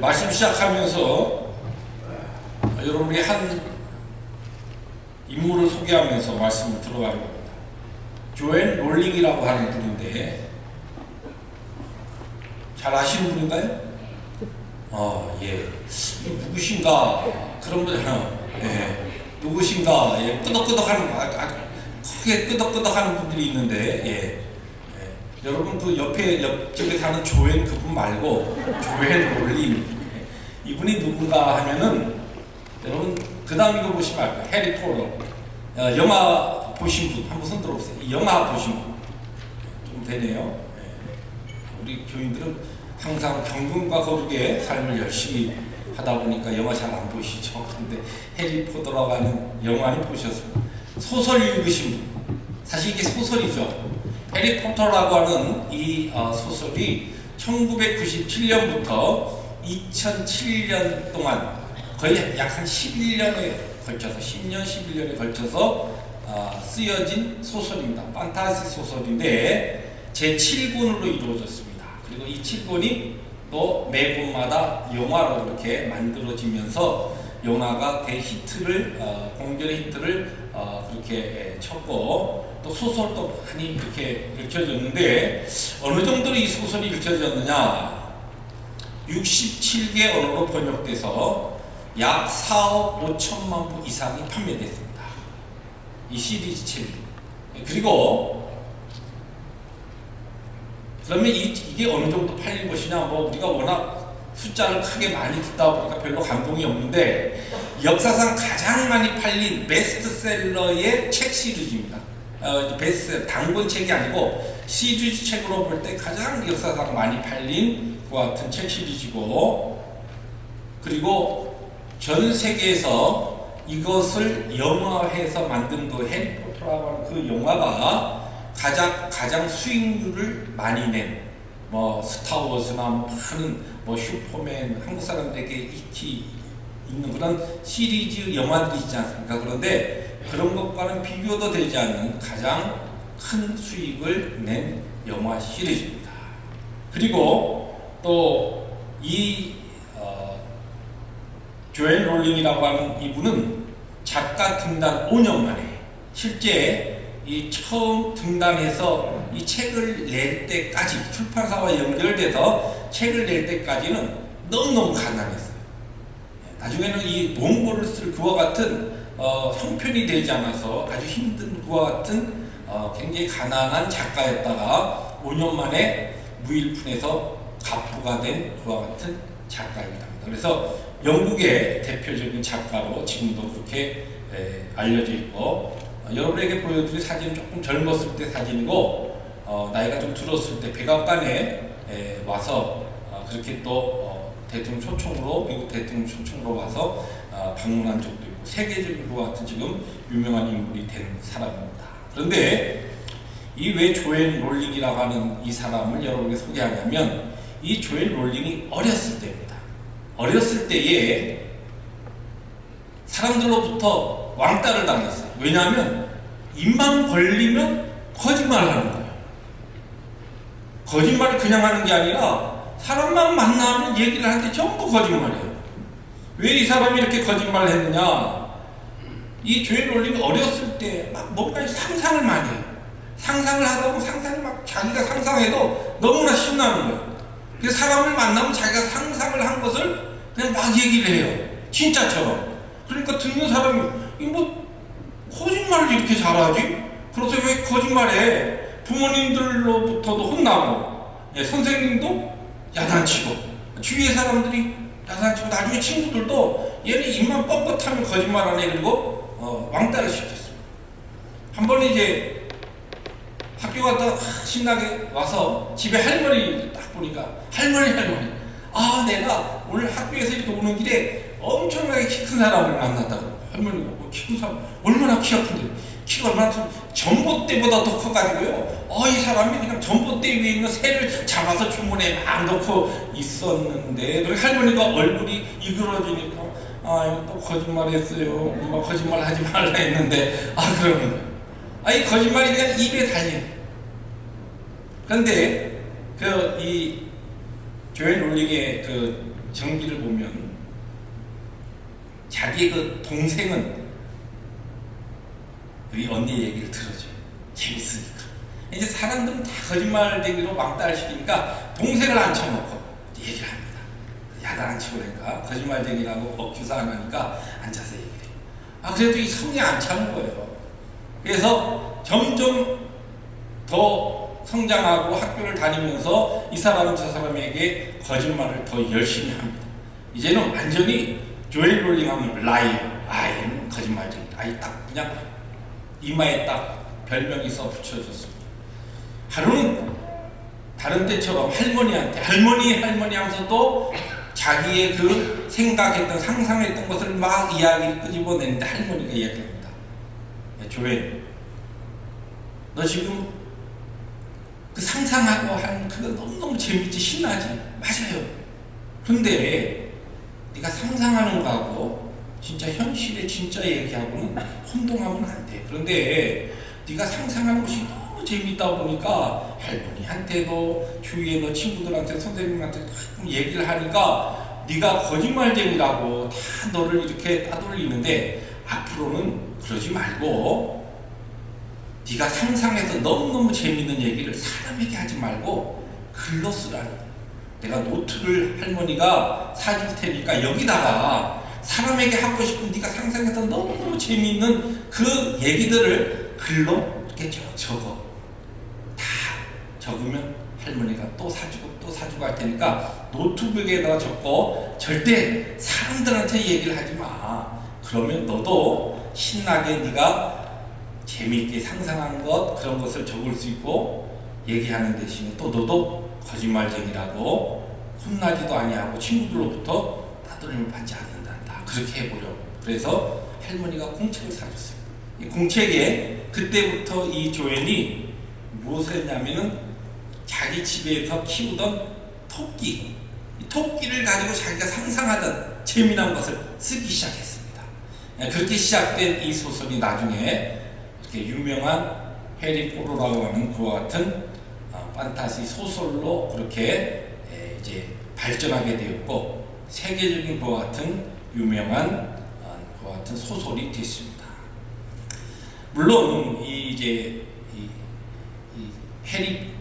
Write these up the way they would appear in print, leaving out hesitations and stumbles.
말씀 시작하면서 여러분이 한 인물을 소개하면서 말씀을 들어가려고 합니다. 조앤 롤링이라고 하는 분인데 잘 아시는 분인가요? 예. 누구신가? 그런 분, 누구신가? 예. 끄덕끄덕하는, 아주 크게 끄덕끄덕하는 분들이 있는데, 예. 여러분 그 옆집에 사는 조앤 그분 말고 조앤 롤링 이분이 누군가 하면은 여러분 그 다음 이거 보시면 알 거예요. 해리포터 영화 보신 분 한번 손 들어보세요. 이 영화 보신 분 좀 되네요. 우리 교인들은 항상 경건과 거룩의 삶을 열심히 하다 보니까 영화 잘 안 보시죠. 근데 해리포터라고 하는 영화는 보셨습니다. 소설 읽으신 분 사실 이게 소설이죠. 해리포터라고 하는 이 소설이 1997년부터 2007년 동안 거의 약 한 11년에 걸쳐서 10년, 11년에 걸쳐서 쓰여진 소설입니다. 판타지 소설인데 제7권으로 이루어졌습니다. 그리고 이 7권이 또 매 권마다 영화로 이렇게 만들어지면서 영화가 대히트를 공전의 히트를 그렇게 쳤고 또 소설도 많이 이렇게 읽혀졌는데 어느 정도로 이 소설이 읽혀졌느냐 67개 언어로 번역돼서 약 4억 5천만 부 이상이 판매됐습니다. 이 시리즈 책. 그리고 그러면 이게 어느 정도 팔린 것이냐 뭐 우리가 워낙 숫자를 크게 많이 듣다 보니까 별로 감동이 없는데 역사상 가장 많이 팔린 베스트셀러의 책 시리즈입니다. 베스트 단권책이 아니고 시리즈 책으로 볼 때 가장 역사상 많이 팔린 그와 같은 책 시리즈고 그리고 전 세계에서 이것을 영화해서 만든 그 해리포터라고 하는 그 영화가 가장 수익률을 많이 낸 뭐 스타워즈나 많은 뭐 슈퍼맨 한국 사람들에게 익히 있는 그런 시리즈 영화들이 있지 않습니까? 그런데 그런 것과는 비교도 되지 않는 가장 큰 수익을 낸 영화 시리즈입니다. 그리고 또 이 조앤 롤링이라고 하는 이분은 작가 등단 5년 만에 실제 이 처음 등단해서 이 책을 낼 때까지 출판사와 연결돼서 책을 낼 때까지는 너무너무 가난했어요. 나중에는 이 원고를 쓸 그와 같은 형편이 되지 않아서 아주 힘든 그와 같은 굉장히 가난한 작가였다가 5년 만에 무일푼에서 갑부가 된 그와 같은 작가입니다. 그래서 영국의 대표적인 작가로 지금도 그렇게 알려져 있고 여러분에게 보여드릴 사진은 조금 젊었을 때 사진이고 나이가 좀 들었을 때 백악관에 와서 그렇게 또 대통령 초청으로 미국 대통령 초청으로 와서 방문한 적도 있고 세계적인 것 같은 지금 유명한 인물이 된 사람입니다. 그런데 이 왜 조앤 롤링이라고 하는 이 사람을 여러분에게 소개하냐면 이 조앤 롤링이 어렸을 때입니다. 어렸을 때에 사람들로부터 왕따를 당했어요. 왜냐하면 입만 벌리면 거짓말을 하는 거예요. 거짓말을 그냥 하는 게 아니라 사람만 만나면 얘기를 할 때 전부 거짓말이에요. 왜 이 사람이 이렇게 거짓말을 했느냐? 이 조앤 롤링이 어렸을 때 막 뭔가 상상을 많이 해요. 상상을 하다 보면 상상을 막 자기가 상상해도 너무나 신나는 거예요. 그래서 사람을 만나면 자기가 상상을 한 것을 그냥 막 얘기를 해요. 진짜처럼. 그러니까 듣는 사람이 뭐 거짓말을 이렇게 잘하지? 그래서 왜 거짓말해? 부모님들로부터도 혼나고 선생님도 야단치고 주위의 사람들이 야단치고 나중에 친구들도 얘는 입만 뻣뻣하면 거짓말하네 그리고 왕따를 시켰어요. 한 번은 이제 학교 갔다가 신나게 와서 집에 할머니 딱 보니까 할머니 내가 오늘 학교에서 이렇게 오는 길에 엄청나게 키 큰 사람을 만났다고. 할머니가 키 큰 사람 얼마나 키가 큰데 키가 얼마나 큰 전봇대보다 더 커가지고요. 이 사람이 그냥 전봇대 위에 있는 새를 잡아서 주머니에 막 넣고 있었는데 그리고 할머니가 얼굴이 이그러지니까 이거 또 거짓말했어요. 엄마 거짓말 하지 말라 했는데 그러면 이 거짓말이 그냥 입에 달린. 그런데 이 조앤 롤링의 그 정기를 보면 자기 그 동생은 우리 언니 얘기를 들어줘요. 재밌으니까. 이제 사람들은 다 거짓말쟁이로 왕따시키니까 동생을 앉혀놓고 얘기를 합니다. 야단 안 치고 그러니까 거짓말쟁이라고 억지사 안 하니까 앉아서 얘기해요. 그래도 이 성이 안 차는 거예요. 그래서 점점 더 성장하고 학교를 다니면서 이 사람은 저 사람에게 거짓말을 더 열심히 합니다. 이제는 완전히 조엘 롤링 하면 라이어, 얘는 거짓말쟁이다. 딱 그냥 이마에 딱 별명이 써 붙여졌습니다. 하루는 다른 때처럼 할머니 하면서 또 자기의 그 생각했던 상상했던 것을 막 이야기를 끄집어내는데 할머니가 이야기합니다. 조엘, 너 지금 그 상상하고 하는 그거 너무너무 재밌지, 신나지? 맞아요. 그런데 네가 상상하는 거하고 진짜 현실에 진짜 얘기하고는 혼동하면 안 돼. 그런데 네가 상상하는 것이 너무 재밌다 보니까 할머니한테도 주위에 너 친구들한테 선생님한테 가끔 얘기를 하니까 네가 거짓말쟁이라고 다 너를 이렇게 따돌리는데 앞으로는 그러지 말고 네가 상상해서 너무너무 재밌는 얘기를 사람에게 하지 말고 글로 쓰라니. 내가 노트를 할머니가 사줄 테니까 여기다가 사람에게 하고 싶은 네가 상상해서 너무너무 재미있는 그 얘기들을 글로 이렇게 적어. 다 적으면 할머니가 또 사주고 할 테니까 노트북에다가 적고 절대 사람들한테 얘기를 하지 마. 그러면 너도 신나게 네가 재미있게 상상한 것, 그런 것을 적을 수 있고 얘기하는 대신에 또 너도 거짓말쟁이라고 혼나지도 아니하고 친구들로부터 따돌림을 받지 않는단다. 그렇게 해보려고. 그래서 할머니가 공책을 사줬어요. 이 공책에 그때부터 이 조엘이 무엇을 했냐면은 자기 집에서 키우던 토끼, 이 토끼를 가지고 자기가 상상하던 재미난 것을 쓰기 시작했습니다. 그렇게 시작된 이 소설이 나중에 이렇게 유명한 해리 포로라고 하는 그와 같은 판타지 소설로 그렇게 이제 발전하게 되었고 세계적인 그와 같은 유명한 그와 같은 소설이 됐습니다. 물론 이 해리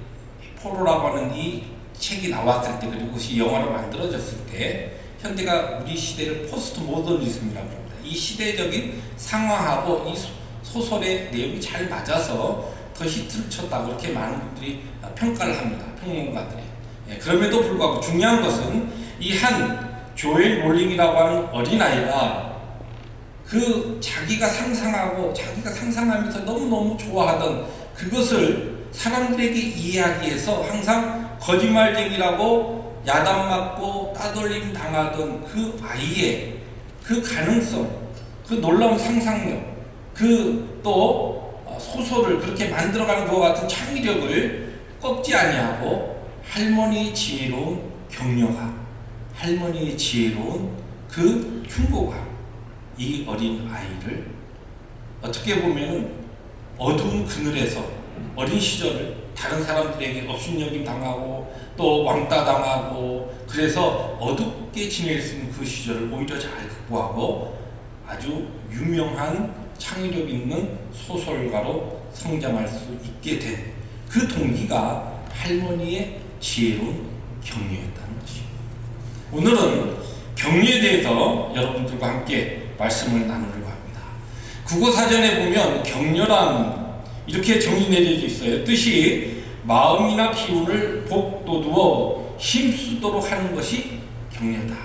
포로라고 하는 이 책이 나왔을 때 그리고 그것이 영화로 만들어졌을 때 현대가 우리 시대를 포스트 모더니즘이라고 합니다. 이 시대적인 상황하고 이 소설의 내용이 잘 맞아서 더 히트를 쳤다 그렇게 많은 분들이 평가를 합니다. 평론가들이. 그럼에도 불구하고 중요한 것은 이 한 조엘 롤링이라고 하는 어린아이가 그 자기가 상상하면서 너무너무 좋아하던 그것을 사람들에게 이야기해서 항상 거짓말쟁이라고 야단맞고 따돌림 당하던 그 아이의 그 가능성, 그 놀라운 상상력, 그 또 소설을 그렇게 만들어가는 것과 같은 창의력을 꺾지 아니하고 할머니의 지혜로운 격려가, 할머니의 지혜로운 그 충고가 이 어린 아이를 어떻게 보면 어두운 그늘에서 어린 시절을 다른 사람들에게 업신여김 당하고 또 왕따 당하고 그래서 어둡게 지낼 수 있는 그 시절을 오히려 잘 극복하고 아주 유명한 창의력 있는 소설가로 성장할 수 있게 된 그 동기가 할머니의 지혜로운 격려였다는 것입니다. 오늘은 격려에 대해서 여러분들과 함께 말씀을 나누려고 합니다. 국어사전에 보면 격려란 이렇게 정의 내려져 있어요. 뜻이 마음이나 기운을 북돋우어 힘쓰도록 하는 것이 격려다.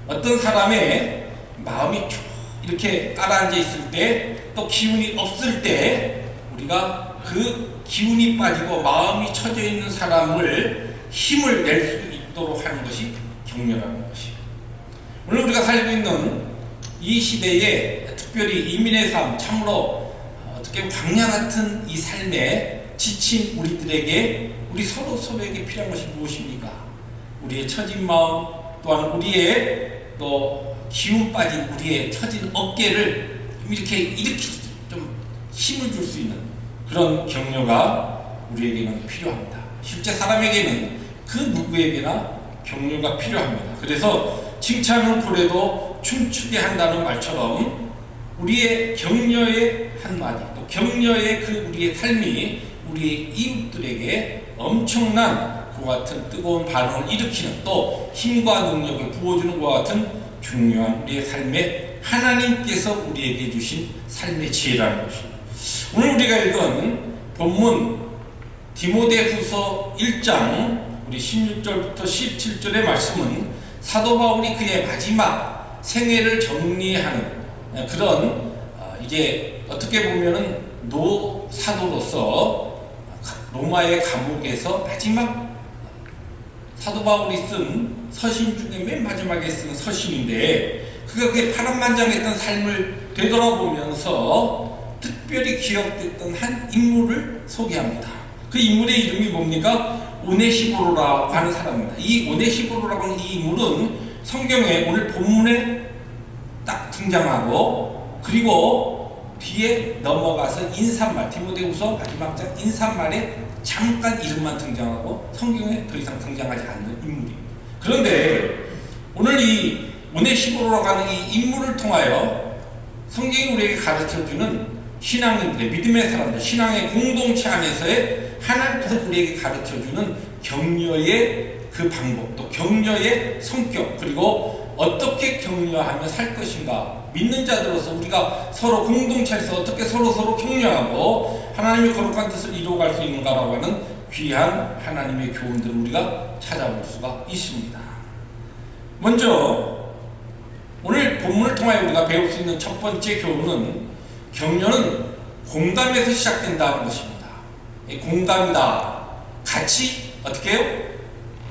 어떤 사람의 마음이 쭉 이렇게 깔아앉아 있을 때 또 기운이 없을 때 우리가 그 기운이 빠지고 마음이 처져 있는 사람을 힘을 낼 수 있도록 하는 것이 격려라는 것이에요. 오늘 우리가 살고 있는 이 시대에 특별히 이민의 삶, 참으로 어떻게 보면 광야 같은 이 삶에 지친 우리들에게 우리 서로에게 필요한 것이 무엇입니까? 우리의 처진 마음 또한 우리의 또 기운 빠진 우리의 처진 어깨를 이렇게 좀 힘을 줄 수 있는 그런 격려가 우리에게는 필요합니다. 실제 사람에게는 그 누구에게나 격려가 필요합니다. 그래서 칭찬은 고래도 춤추게 한다는 말처럼 우리의 격려의 한마디, 또 격려의 그 우리의 삶이 우리의 이웃들에게 엄청난 그와 같은 뜨거운 반응을 일으키는, 또 힘과 능력을 부어주는 것과 같은 중요한 우리의 삶에 하나님께서 우리에게 주신 삶의 지혜라는 것입니다. 오늘 우리가 읽은 본문 디모데후서 1장 우리 16절부터 17절의 말씀은 사도 바울이 그의 마지막 생애를 정리하는 그런 이제 어떻게 보면은 노사도로서 로마의 감옥에서 마지막 사도 바울이 쓴 서신 중에 맨 마지막에 쓴 서신인데, 그가 그의 파란만장했던 삶을 되돌아보면서 특별히 기억됐던 한 인물을 소개합니다. 그 인물의 이름이 뭡니까? 오네시보로라고 하는 사람입니다. 이 오네시보로라고 하는 이 인물은 성경에 오늘 본문에 딱 등장하고, 그리고 뒤에 넘어가서 인사말, 디모데후서 마지막 장 인사말에 잠깐 이름만 등장하고 성경에 더 이상 등장하지 않는 인물입니다. 그런데 오늘 이 오네시보로라고 하는 이 인물을 통하여 성경이 우리에게 가르쳐주는 신앙인들의, 믿음의 사람들, 신앙의 공동체 안에서의 하나님께서 우리에게 가르쳐주는 격려의 그 방법, 또 격려의 성격, 그리고 어떻게 격려하며 살 것인가, 믿는 자들로서 우리가 서로 공동체에서 어떻게 서로 격려하고 하나님의 거룩한 뜻을 이루어갈 수 있는가라고 하는 귀한 하나님의 교훈들을 우리가 찾아볼 수가 있습니다. 먼저 오늘 본문을 통하여 우리가 배울 수 있는 첫 번째 교훈은, 격려는 공감에서 시작된다는 것입니다. 공감이다. 같이 어떻게 해요?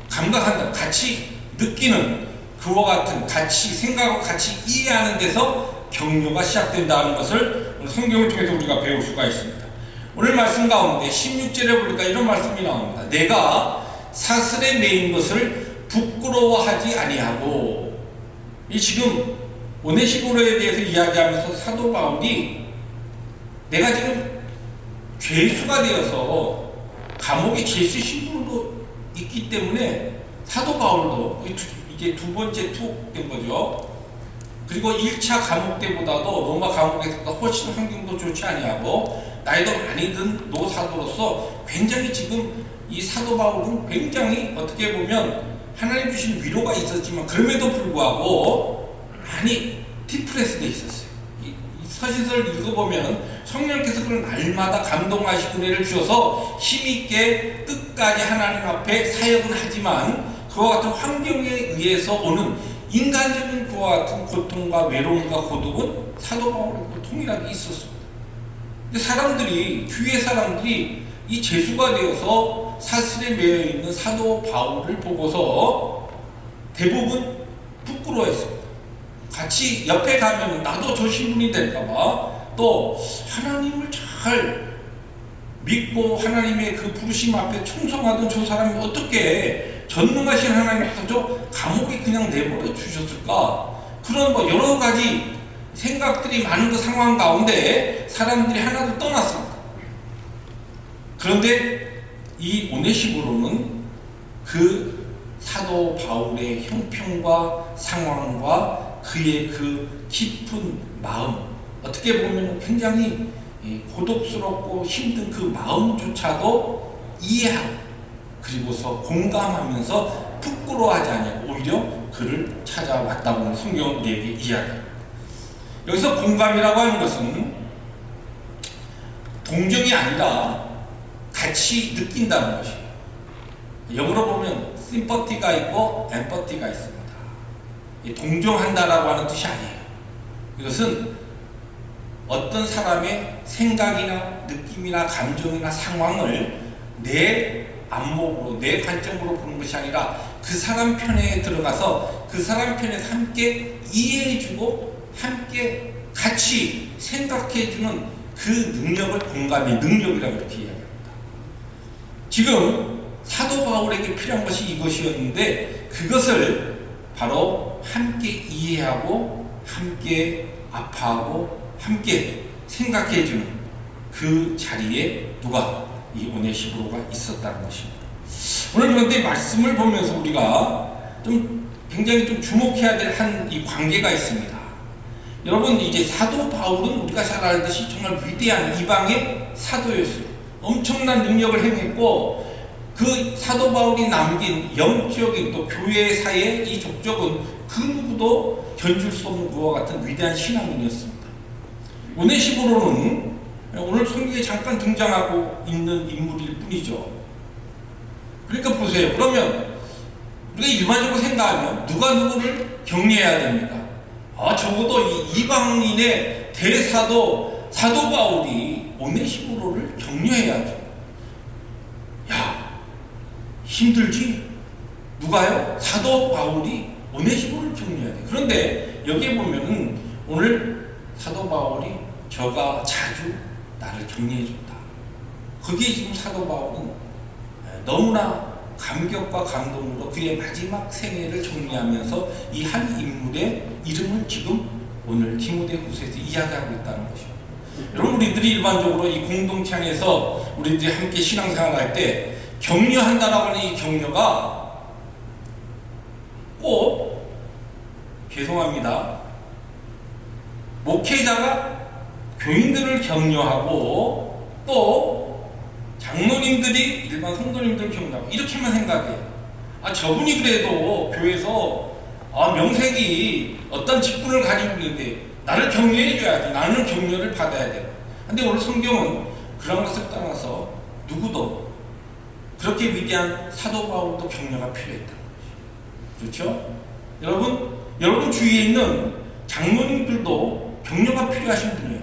감각한다. 같이 느끼는, 그와 같은 같이 생각하고 같이 이해하는 데서 격려가 시작된다는 것을 오늘 성경을 통해서 우리가 배울 수가 있습니다. 오늘 말씀 가운데 16절에 보니까 이런 말씀이 나옵니다. 내가 사슬에 매인 것을 부끄러워하지 아니하고, 이 지금 오네시보로에 대해서 이야기하면서 사도 바울이 내가 지금 죄수가 되어서 감옥에 죄수 신분으로 있기 때문에 사도 바울도 이제 두 번째 투옥된 거죠. 그리고 1차 감옥 때보다도 로마 감옥에서보다 훨씬 환경도 좋지 아니하고 나이도 많이 든 노사도로서 굉장히 지금 이 사도 바울은 굉장히 어떻게 보면 하나님 주신 위로가 있었지만 그럼에도 불구하고 많이 디프레스돼 있었어요. 이 서신서를 읽어보면 성령께서 그런 날마다 감동하시고 은혜를 주셔서 힘있게 끝까지 하나님 앞에 사역은 하지만 그와 같은 환경에 의해서 오는 인간적인 그와 같은 고통과 외로움과 고독은 사도 바울에게도 동일하게 있었습니다. 근데 사람들이, 주위의 사람들이 이 죄수가 되어서 사슬에 매여 있는 사도 바울을 보고서 대부분 부끄러워했습니다. 같이 옆에 가면 나도 저 신분이 될까봐, 또 하나님을 잘 믿고 하나님의 그 부르심 앞에 충성하던 저 사람이 어떻게 전능하신 하나님께서 저 감옥에 그냥 내버려 주셨을까? 그런 뭐 여러 가지 생각들이 많은 그 상황 가운데 사람들이 하나도 떠났습니다. 그런데 이 오네시보로는 그 사도 바울의 형편과 상황과 그의 그 깊은 마음, 어떻게 보면 굉장히 고독스럽고 힘든 그 마음조차도 이해하고, 그리고서 공감하면서 부끄러워하지 않고 오히려 그를 찾아왔다고 성경은 우리에게 이야기합니다. 여기서 공감이라고 하는 것은 동정이 아니라 같이 느낀다는 것이에요. 영어로 보면 sympathy가 있고 empathy가 있습니다. 동정한다라고 하는 뜻이 아니에요. 이것은 어떤 사람의 생각이나 느낌이나 감정이나 상황을 내 안목으로, 내 관점으로 보는 것이 아니라 그 사람 편에 들어가서 그 사람 편에서 함께 이해해주고 함께 같이 생각해주는 그 능력을 공감의 능력이라고 이렇게 이야기합니다. 지금 사도 바울에게 필요한 것이 이것이었는데, 그것을 바로 함께 이해하고 함께 아파하고 함께 생각해주는 그 자리에 누가? 이 오네시보로가 있었다는 것입니다. 오늘 그런데 말씀을 보면서 우리가 좀 굉장히 좀 주목해야 될 한 이 관계가 있습니다. 여러분, 이제 사도 바울은 우리가 잘 알듯이 정말 위대한 이방의 사도였어요. 엄청난 능력을 행했고, 그 사도 바울이 남긴 영적인 또 교회사의 이 족적은 그 누구도 견줄 수 없는 그와 같은 위대한 신앙인이었습니다. 오네시모로는 오늘 성경에 잠깐 등장하고 있는 인물일 뿐이죠. 그러니까 보세요. 그러면 우리가 일반적으로 생각하면 누가 누구를 격려해야 됩니까? 적어도 이 이방인의 대사도 사도 바울이 오네시모로를 격려해야죠. 야, 힘들지? 누가요? 사도 바울이 오네시모를 격려해야 돼. 그런데 여기에 보면은 오늘 사도 바울이 저가 자주 나를 격려해줬다. 거기에 지금 사도 바울은 너무나 감격과 감동으로 그의 마지막 생애를 정리하면서 이 한 인물의 이름을 지금 오늘 디모데후서에서 이야기하고 있다는 것입니다. 여러분, 우리들이 일반적으로 이 공동체 안에서 우리들이 함께 신앙생활을 할 때 격려한다라고 하는 이 격려가 꼭 죄송합니다. 목회자가 교인들을 격려하고 또 장로님들이 일반 성도님들을 격려하고 이렇게만 생각해요. 저분이 그래도 교회에서 명색이 어떤 직분을 가지고 있는데 나를 격려해줘야지. 나는 격려를 받아야 돼. 근데 오늘 성경은 그런 것을 떠나서 누구도 그렇게 위대한 사도 바울도 격려가 필요했다. 그렇죠? 여러분 주위에 있는 장로님들도 격려가 필요하신 분이에요.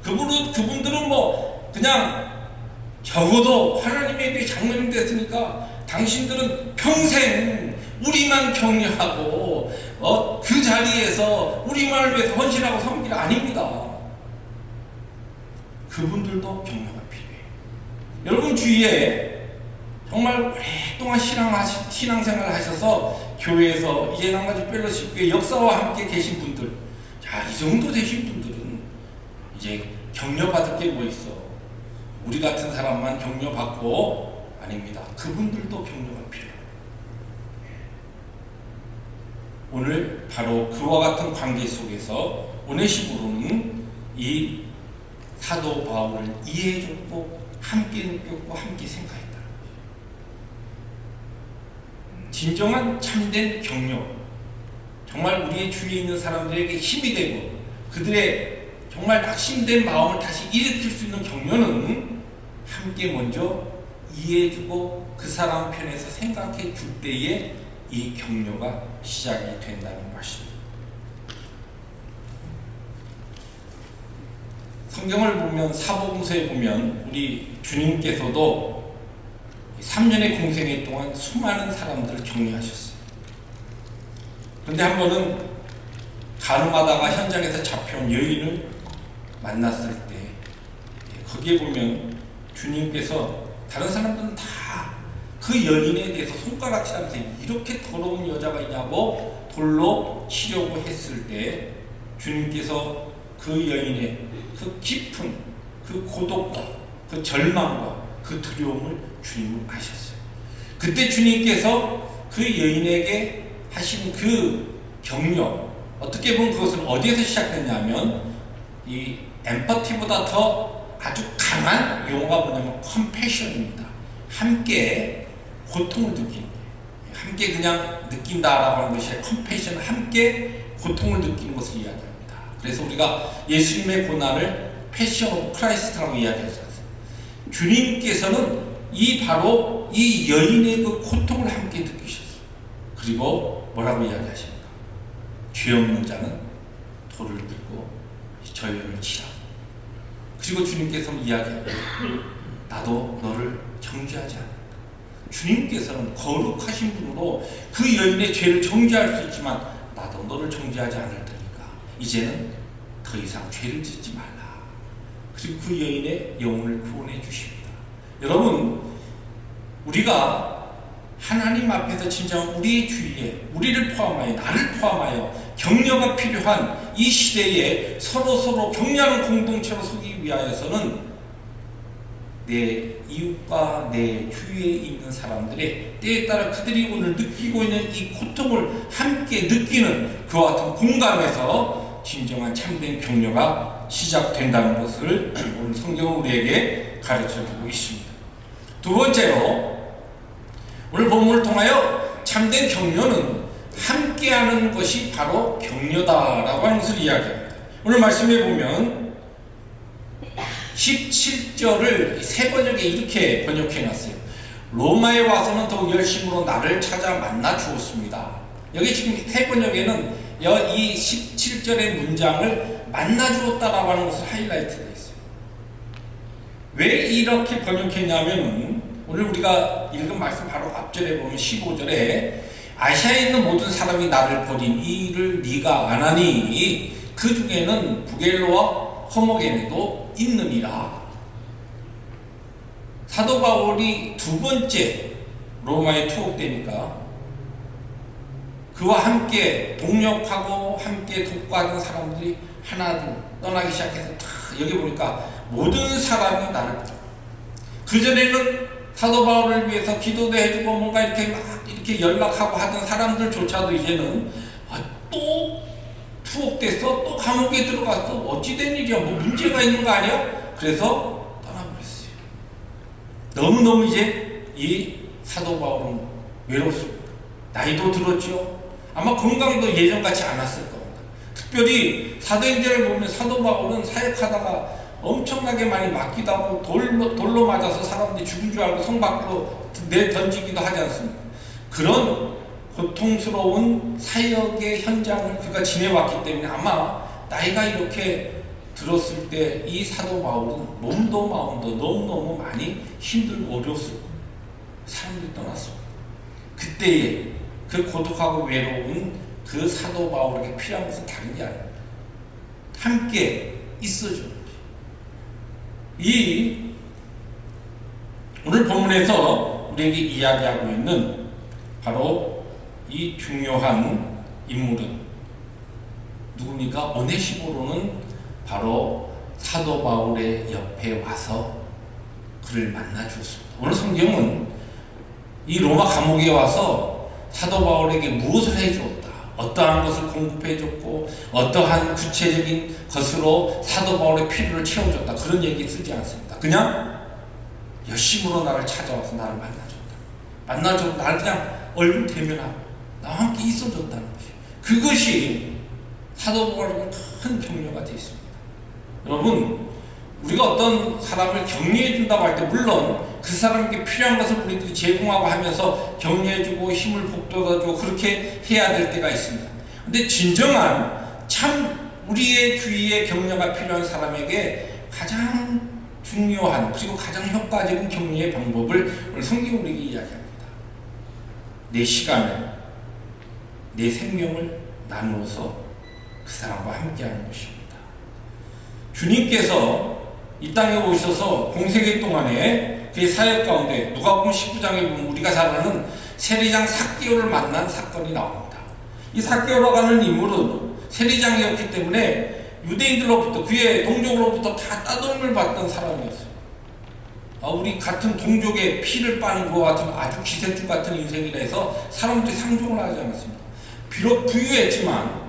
그분들은 그냥 적어도 하나님의 교회 장로님 됐으니까 당신들은 평생 우리만 격려하고 그 자리에서 우리만을 위해서 헌신하고 섬기라 아닙니다. 그분들도 격려가 필요해요. 여러분 주위에 정말 오랫동안 신앙생활을 하셔서 교회에서 이제 한 가지 펠로십의 역사와 함께 계신 분들, 이 정도 되신 분들은 이제 격려받을 게 뭐 있어? 우리 같은 사람만 격려받고 아닙니다. 그분들도 격려가 필요해요. 오늘 바로 그와 같은 관계 속에서 오네시모로는 이 사도 바울을 이해해줬고 함께 느꼈고 함께 생각했다. 진정한 참된 격려, 정말 우리의 주위에 있는 사람들에게 힘이 되고 그들의 정말 낙심된 마음을 다시 일으킬 수 있는 격려는 함께 먼저 이해해주고 그 사람 편에서 생각해 줄 때에 이 격려가 시작이 된다는 것입니다. 성경을 보면 사복음서에 보면 우리 주님께서도 3년의 공생애 동안 수많은 사람들을 격려하셨어요. 그런데 한 번은 가늠하다가 현장에서 잡혀온 여인을 만났을 때 거기에 보면 주님께서 다른 사람들은 다 그 여인에 대해서 손가락질하면서 이렇게 더러운 여자가 있냐고 돌로 치려고 했을 때 주님께서 그 여인의 그 깊은 그 고독과 그 절망과 그 두려움을 주님은 아셨어요. 그때 주님께서 그 여인에게 하신 그 격려, 어떻게 보면 그것은 어디에서 시작됐냐면 이 엠퍼티보다 더 아주 강한 용어가 뭐냐면 컴패션입니다. 함께 고통을 느끼는, 함께 그냥 느낀다라고 하는 것이 컴패션, 함께 고통을 느끼는 것을 이야기합니다. 그래서 우리가 예수님의 고난을 패션 오브 크라이스트라고 이야기하지 않습니까? 주님께서는 바로 이 여인의 그 고통을 함께 느끼셨어요. 그리고 뭐라고 이야기하십니까? 죄 없는 자는 돌을 들고 저 여인을 치라고. 그리고 주님께서는 이야기합니다. 나도 너를 정죄하지 않는다. 주님께서는 거룩하신 분으로 그 여인의 죄를 정죄할 수 있지만 나도 너를 정죄하지 않을 테니까 이제는 더 이상 죄를 짓지 말라. 그리고 그 여인의 영혼을 구원해 주십니다. 여러분, 우리가 하나님 앞에서 진짜 우리의 주위에 우리를 포함하여 나를 포함하여 격려가 필요한 이 시대에 서로 격려하는 공동체로 서기 위하여서는 내 이웃과 내 주위에 있는 사람들의 때에 따라 그들이 오늘 느끼고 있는 이 고통을 함께 느끼는 그와 같은 공감에서 진정한 참된 격려가 시작된다는 것을 오늘 성경은 우리에게 가르쳐주고 있습니다. 두 번째로 오늘 본문을 통하여 참된 격려는 함께하는 것이 바로 격려다라고 하는 것을 이야기합니다. 오늘 말씀해 보면 17절을 세 번역에 이렇게 번역해 놨어요. 로마에 와서는 더욱 열심으로 나를 찾아 만나 주었습니다. 여기 지금 세 번역에는 이 17절의 문장을 만나 주었다라고 하는 것을 하이라이트 되어 있어요. 왜 이렇게 번역했냐면 오늘 우리가 읽은 말씀 바로 앞절에 보면 15절에 아시아에 있는 모든 사람이 나를 버린 이 일을 네가 안 하니 그 중에는 부겔로와 허머게네도 있느니라. 사도 바울이 두 번째 로마에 투옥되니까 그와 함께 동역하고 함께 돕고하던 사람들이 하나둘 떠나기 시작해서 여기 보니까 모든 사람이 나를 그전에는 사도 바울을 위해서 기도도 해주고 뭔가 이렇게 연락하고 하던 사람들조차도 이제는 또 투옥돼서 또 감옥에 들어갔어. 어찌된 일이야? 뭐 문제가 있는 거 아니야? 그래서 떠나버렸어요. 너무너무 이제 이 사도 바울은 외롭습니다. 나이도 들었죠. 아마 건강도 예전같이 않았을 겁니다. 특별히 사도행전을 보면 사도 바울은 사역하다가 엄청나게 많이 맞기도 하고 돌로 맞아서 사람들이 죽은 줄 알고 성 밖으로 내던지기도 하지 않습니까? 그런 고통스러운 사역의 현장을 그가 지내왔기 때문에 아마 나이가 이렇게 들었을 때 이 사도 바울은 몸도 마음도 너무너무 많이 힘들고 어려웠을 겁니다. 사람들이 떠났습니다. 그때에 그 고독하고 외로운 그 사도 바울에게 필요한 것은 다른 게 아닙니다. 함께 있어주는 거죠. 이 오늘 본문에서 우리에게 이야기하고 있는 바로 이 중요한 인물은 누굽니까? 오네시모로는 바로 사도 바울의 옆에 와서 그를 만나 주었습니다. 오늘 성경은 이 로마 감옥에 와서 사도 바울에게 무엇을 해주었다, 어떠한 것을 공급해줬고 어떠한 구체적인 것으로 사도 바울의 필요를 채워줬다, 그런 얘기 쓰지 않습니다. 그냥 열심으로 나를 찾아와서 나를 만나줬다. 나를 그냥 얼굴 대면하고 나와 함께 있어줬다는 것이, 그것이 사도 바울에게 큰 격려가 되어 있습니다. 여러분, 우리가 어떤 사람을 격려해준다고 할 때 물론 그 사람에게 필요한 것을 우리들이 제공하고 하면서 격려해주고 힘을 북돋아주고 그렇게 해야 될 때가 있습니다. 근데 진정한 참 우리의 주위에 격려가 필요한 사람에게 가장 중요한 그리고 가장 효과적인 격려의 방법을 오늘 성경 우리에게 이야기합니다. 내 시간을, 내 생명을 나누어서 그 사람과 함께하는 것입니다. 주님께서 이 땅에 오셔서 공생애 동안에 그의 사역 가운데 누가복음 19장에 보면 우리가 잘 아는 세리장 삭개오를 만난 사건이 나옵니다. 이 삭개오라고 하는 인물은 세리장이었기 때문에 유대인들로부터, 그의 동족으로부터 다 따돌림을 받던 사람이었어요. 우리 같은 동족의 피를 빠는 것 같은 아주 기생충 같은 인생이라 해서 사람들이 상종을 하지 않았습니다. 비록 부유했지만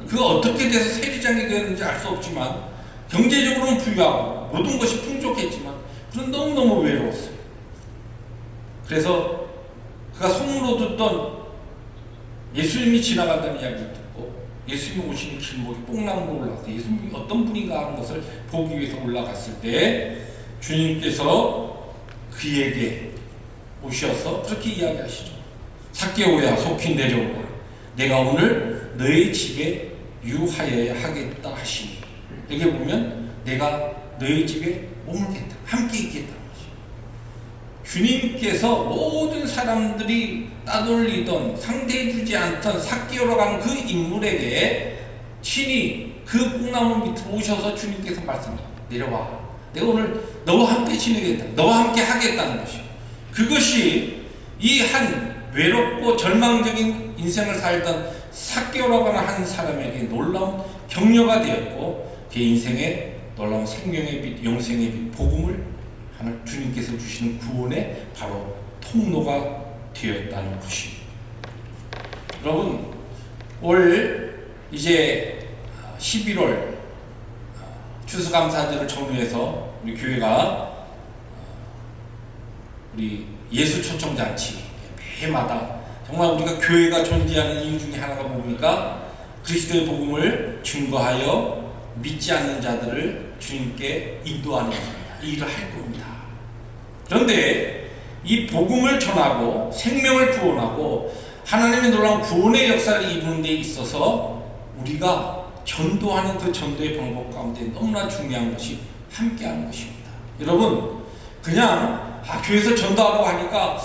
그가 어떻게 돼서 세리장이 되었는지 알 수 없지만 경제적으로는 부유하고 모든 것이 풍족했지만 그는 너무너무 외로웠어요. 그래서 그가 소문으로 듣던 예수님이 지나간다는 이야기를 듣고 예수님이 오시는 길목에 뽕나무로 올라가서 예수님이 어떤 분인가 하는 것을 보기 위해서 올라갔을 때 주님께서 그에게 오셔서 그렇게 이야기하시죠. 삭개오야, 속히 내려오라. 내가 오늘 너희 집에 유하여야 하겠다 하시니, 여기 보면 내가 너희 집에 머물겠다, 함께 있겠다는 거죠. 주님께서 모든 사람들이 따돌리던, 상대해주지 않던 삭개오라고 하는 그 인물에게 친히 그 뽕나무 밑으로 오셔서 주님께서 말씀합니다. 내려와. 내가 오늘 너와 함께 지내겠다, 너와 함께 하겠다는 것이요. 그것이 이 한 외롭고 절망적인 인생을 살던 삭개오라고 하는 한 사람에게 놀라운 격려가 되었고, 그 인생에 놀라운 생명의 빛, 영생의 빛, 복음을 하나님 주님께서 주시는 구원의 바로 통로가 되었다는 것입니다. 여러분, 올 이제 11월 추수감사절을 전후해서 우리 교회가 우리 예수 초청잔치 해마다 정말 우리가 교회가 존재하는 이유 중에 하나가 뭡니까? 그리스도의 복음을 증거하여 믿지 않는 자들을 주님께 인도하는 것입니다. 이 일을 할 겁니다. 그런데 이 복음을 전하고 생명을 구원하고 하나님의 놀라운 구원의 역사를 이루는 데 있어서 우리가 전도하는 그 전도의 방법 가운데 너무나 중요한 것이 함께하는 것입니다. 여러분, 그냥 교회에서 전도하라고 하니까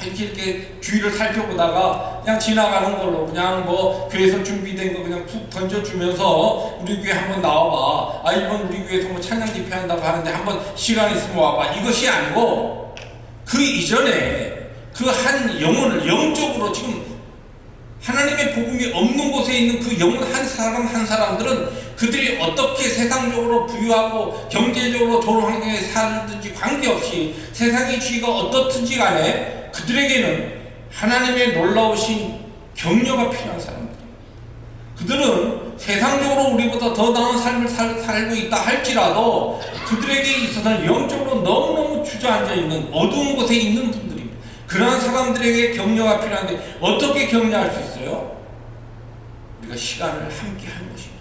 이렇게 주위를 살펴보다가 그냥 지나가는 걸로 그냥 뭐 교회에서 준비된 거 그냥 툭 던져주면서 우리 교회 한번 나와봐. 이번 우리 교회에서 뭐 찬양 집회한다고 하는데 한번 시간 있으면 와봐. 이것이 아니고 그 이전에 그 한 영혼을 영적으로 지금 하나님의 복음이 없는 곳에 있는 그 영혼 한 사람 한 사람들은 그들이 어떻게 세상적으로 부유하고 경제적으로 좋은 환경에 살든지 관계없이 세상의 주의가 어떻든지 간에 그들에게는 하나님의 놀라우신 격려가 필요한 사람들이에요. 그들은 세상적으로 우리보다 더 나은 삶을 살고 있다 할지라도 그들에게 있어서는 영적으로 너무너무 주저앉아 있는 어두운 곳에 있는 분들입니다. 그러한 사람들에게 격려가 필요한데 어떻게 격려할 수 있어요? 우리가 시간을 함께 하는 것입니다.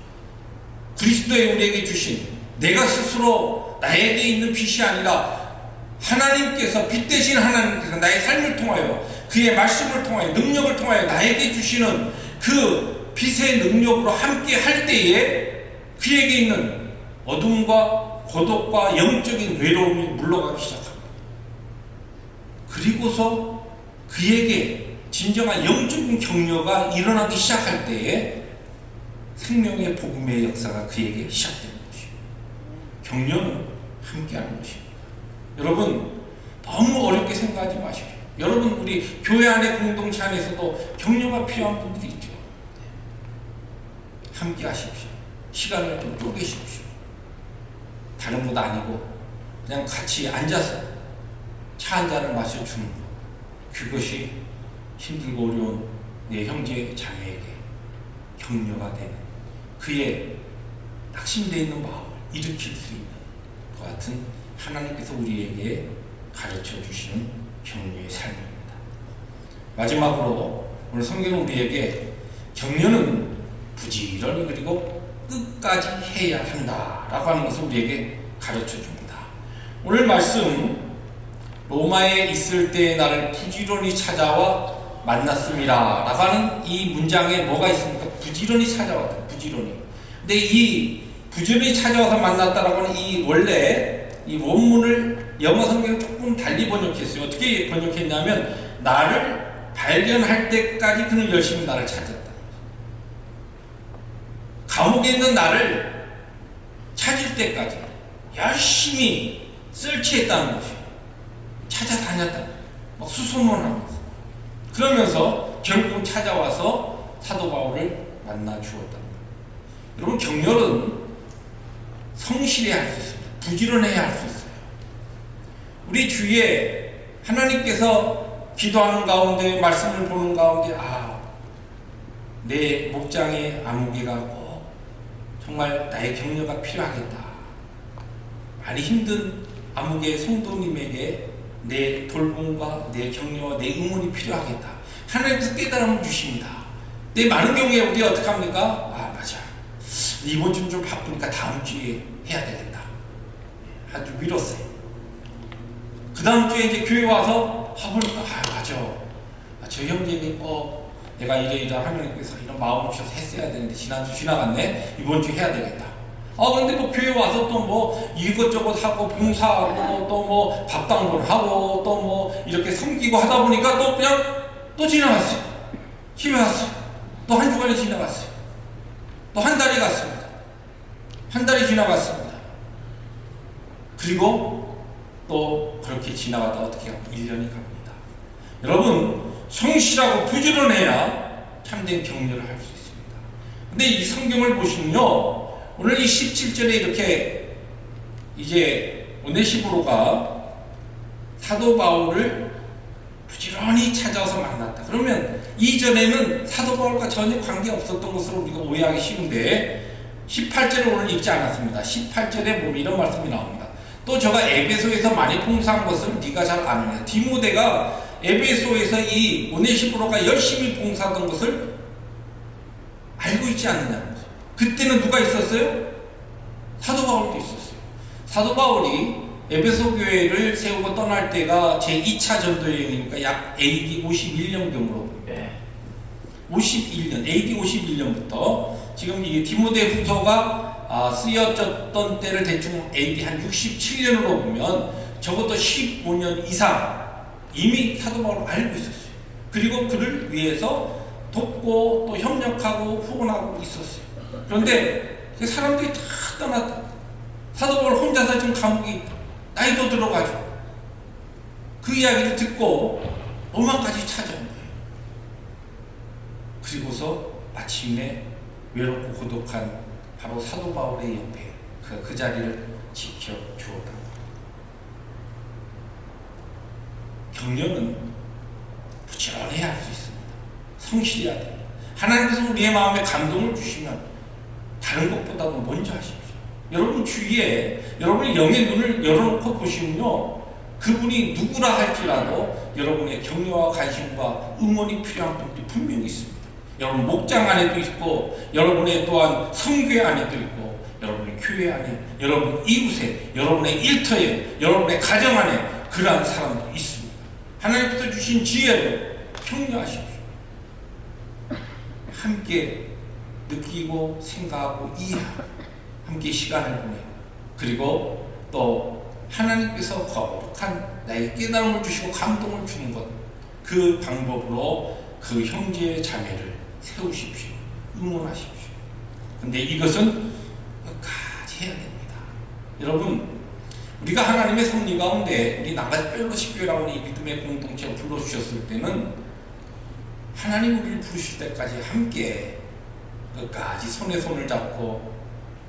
그리스도의 우리에게 주신 내가 스스로 나에게 있는 빛이 아니라 하나님께서 빛 대신 하나님께서 나의 삶을 통하여 그의 말씀을 통하여 능력을 통하여 나에게 주시는 그 빛의 능력으로 함께 할 때에 그에게 있는 어둠과 고독과 영적인 외로움이 물러가기 시작합니다. 그리고서 그에게 진정한 영적인 격려가 일어나기 시작할 때에 생명의 복음의 역사가 그에게 시작되는 것입니다. 격려는 함께하는 것입니다. 여러분, 너무 어렵게 생각하지 마십시오. 여러분, 우리 교회 안에 공동체 안에서도 격려가 필요한 분들이 있죠. 함께 하십시오. 시간을 좀 쪼개십시오. 다른 것 아니고 그냥 같이 앉아서 차 한 잔을 마셔주는 것, 그것이 힘들고 어려운 내 형제 자매에게 격려가 되는 그의 낙심되어 있는 마음을 일으킬 수 있는 것 같은 하나님께서 우리에게 가르쳐 주시는 격려의 삶입니다. 마지막으로 오늘 성경은 우리에게 격려는 부지런히 그리고 끝까지 해야 한다라고 하는 것을 우리에게 가르쳐 줍니다. 오늘 말씀 로마에 있을 때 나를 부지런히 찾아와 만났습니다 라고 하는 이 문장에 뭐가 있습니까? 부지런히 찾아왔다. 부지런히. 근데 이 부지런히 찾아와서 만났다라고 하는 이 원래 이 원문을 영어 성경은 조금 달리 번역했어요. 어떻게 번역했냐면 나를 발견할 때까지 그는 열심히 나를 찾았다. 감옥에 있는 나를 찾을 때까지 열심히 설치했다는 것이에요. 찾아다녔다. 막 수소문하면서. 그러면서 결국은 찾아와서 사도 바울을 만나 주었다. 여러분, 격려는 성실해야 할 수 있습니다. 부지런해야 할 수 있어요. 우리 주위에 하나님께서 기도하는 가운데 말씀을 보는 가운데 내 목장의 아무개가 꼭 정말 나의 격려가 필요하겠다. 많이 힘든 아무개 성도님에게 내 돌봄과 내 격려와 내 응원이 필요하겠다. 하나님께서 깨달음을 주십니다. 근데 많은 경우에 우리 어떻게 합니까? 맞아. 이번 주는 좀 바쁘니까 다음 주에 해야 되겠다. 아주 미뤘어요. 그 다음 주에 이제 교회 와서 보니까 맞아. 저 형제님 내가 이래 하나님께서 이런 마음을 주셔서 했어야 되는데 지난주 지나갔네. 이번 주 해야 되겠다. 근데 뭐 교회 와서 또 뭐 이것저것 하고 봉사하고 또 뭐 밥당번하고 또 뭐 이렇게 섬기고 하다 보니까 또 그냥 또 지나갔어요. 집에 왔어요. 또 한 주간이 지나갔어요. 또 한 달이 갔습니다. 한 달이 지나갔습니다. 그리고 또 그렇게 지나가다 어떻게 1년이 갑니다. 여러분, 성실하고 부지런해야 참된 격려를 할 수 있습니다. 근데 이 성경을 보시면요, 오늘 이 17절에 이렇게 이제 오네시모로가 사도 바울을 부지런히 찾아서 만났다. 그러면 이전에는 사도 바울과 전혀 관계 없었던 것으로 우리가 오해하기 쉬운데 18절을 오늘 읽지 않았습니다. 18절에 보면 이런 말씀이 나옵니다. 또 저가 에베소에서 많이 봉사한 것을 네가 잘 아느냐. 디모데가 에베소에서 이 오네시모로가 열심히 봉사하던 것을 알고 있지 않느냐는 거죠. 그때는 누가 있었어요? 사도 바울도 있었어요. 사도 바울이 에베소 교회를 세우고 떠날 때가 제2차 전도 여행이니까 약 AD 51년경으로 51년, AD 51년부터 지금 이 디모데 후서가 쓰여졌던 때를 대충 AD 한 67년으로 보면 적어도 15년 이상 이미 사도 바울을 알고 있었어요. 그리고 그를 위해서 돕고 또 협력하고 후원하고 있었어요. 그런데 사람들이 다 떠났다. 사도 바울 혼자서 지금 감옥에 있다. 나이도 들어가죠. 그 이야기를 듣고 로마까지 찾아온 거예요. 그리고서 마침내 외롭고 고독한 바로 사도 바울의 옆에 그 자리를 지켜주었다. 격려는 부지런해야 할 수 있습니다. 성실해야 됩니다. 하나님께서 우리의 마음에 감동을 주시면 다른 것보다도 먼저 하십시오. 여러분 주위에 여러분의 영의 눈을 열어놓고 보시면요, 그분이 누구라 할지라도 여러분의 격려와 관심과 응원이 필요한 분들이 분명히 있습니다. 여러분 목장 안에도 있고, 여러분의 또한 성교회 안에도 있고, 여러분의 교회 안에, 여러분 이웃에, 여러분의 일터에, 여러분의 가정 안에 그러한 사람도 있습니다. 하나님께서 주신 지혜를 격려하십시오. 함께 느끼고 생각하고 이해하고 함께 시간을 보내고, 그리고 또 하나님께서 거룩한 나에게 깨달음을 주시고 감동을 주는 것, 그 방법으로 그 형제 자매를 세우십시오. 응원하십시오. 근데 이것은 끝까지 해야 됩니다. 여러분, 우리가 하나님의 섭리 가운데 우리 나같이 펠로십 교회라고 이 믿음의 공동체를 불러주셨을 때는 하나님 우리를 부르실 때까지 함께 끝까지 손에 손을 잡고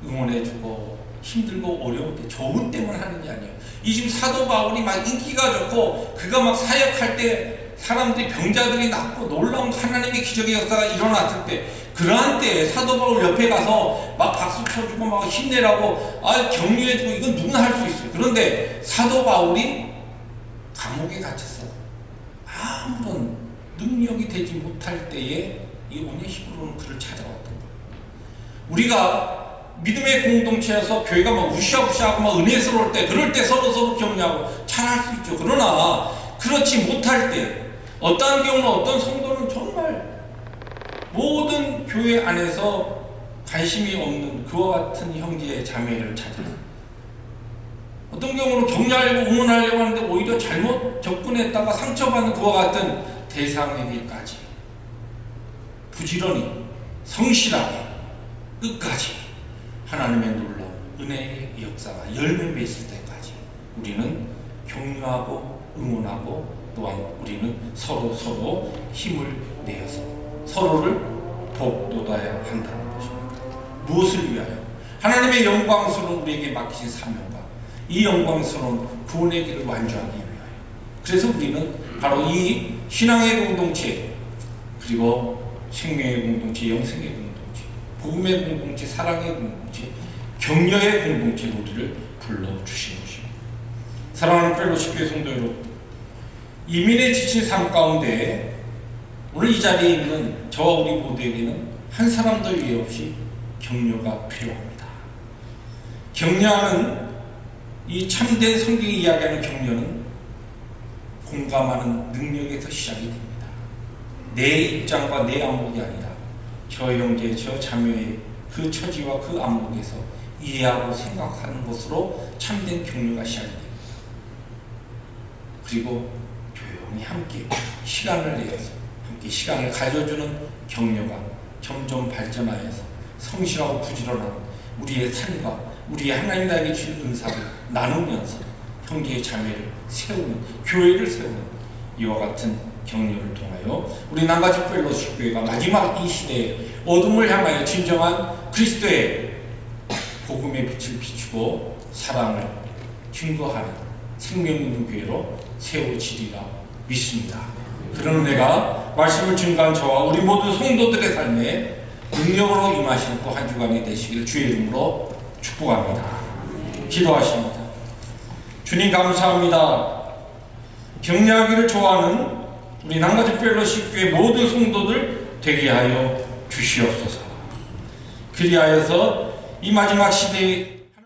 응원해주고, 힘들고 어려울 때 좋은 때만 하는 게 아니에요. 이 지금 사도 바울이 막 인기가 좋고 그가 막 사역할 때 사람들이, 병자들이 낫고 놀라운 하나님의 기적의 역사가 일어났을 때, 그러한 때 사도 바울 옆에 가서 막 박수 쳐주고 막 힘내라고 격려해주고, 이건 누구나 할 수 있어요. 그런데 사도 바울이 감옥에 갇혀서 아무런 능력이 되지 못할 때에 이 오네시모로는 그를 찾아왔던 거예요. 우리가 믿음의 공동체에서 교회가 막 우샤우샤하고 막 은혜스러울 때, 그럴 때 서로 격려하고 잘할 수 있죠. 그러나 그렇지 못할 때, 어떠한 경우는 어떤 성도는 정말 모든 교회 안에서 관심이 없는 그와 같은 형제 자매를 찾아서, 어떤 경우는 격려하려고 응원하려고 하는데 오히려 잘못 접근했다가 상처받는 그와 같은 대상에게까지 부지런히 성실하게 끝까지 하나님의 놀라운 은혜의 역사가 열매 맺을 때까지 우리는 격려하고 응원하고, 또한 우리는 서로 힘을 내어서 서로를 돕돋아야 한다는 것입니다. 무엇을 위하여? 하나님의 영광스러운 우리에게 맡기신 사명과 이 영광스러운 구원의 길을 완주하기 위하여. 그래서 우리는 바로 이 신앙의 공동체, 그리고 생명의 공동체, 영생의 공동체, 복음의 공동체, 사랑의 공동체, 격려의 공동체로 우리를 불러주신 것입니다. 사랑하는 펠로십 교회 성도 여러분, 이민에 지친 삶 가운데 오늘 이 자리에 있는 저와 우리 모두에게는 한 사람도 예외 없이 격려가 필요합니다. 격려하는, 이 참된 성경이 이야기하는 격려는 공감하는 능력에서 시작이 됩니다. 내 입장과 내 안목이 아니라 저 형제, 저 자매의 그 처지와 그 안목에서 이해하고 생각하는 것으로 참된 격려가 시작이 됩니다. 그리고 조용히 함께 시간을 내어서 함께 시간을 가져주는 격려가 점점 발전하여서 성실하고 부지런한 우리의 삶과 우리의 하나님 나에게 주신 은사를 나누면서 형제의 자매를 세우는, 교회를 세우는 이와 같은 격려를 통하여 우리 남가지 펠로십 교회가 마지막 이 시대에 어둠을 향하여 진정한 그리스도의 복음의 빛을 비추고 사랑을 증거하는 생명 있는 교회로 세워지리라 믿습니다. 그런 은혜가 말씀을 증거한 저와 우리 모든 성도들의 삶에 능력으로 임하시는 또 한 주간이 되시길 주의 이름으로 축복합니다. 기도하십니다. 주님 감사합니다. 격려하기를 좋아하는 우리 낭가지 펠로십 교회 모든 성도들 되게 하여 주시옵소서. 그리하여서 이 마지막 시대에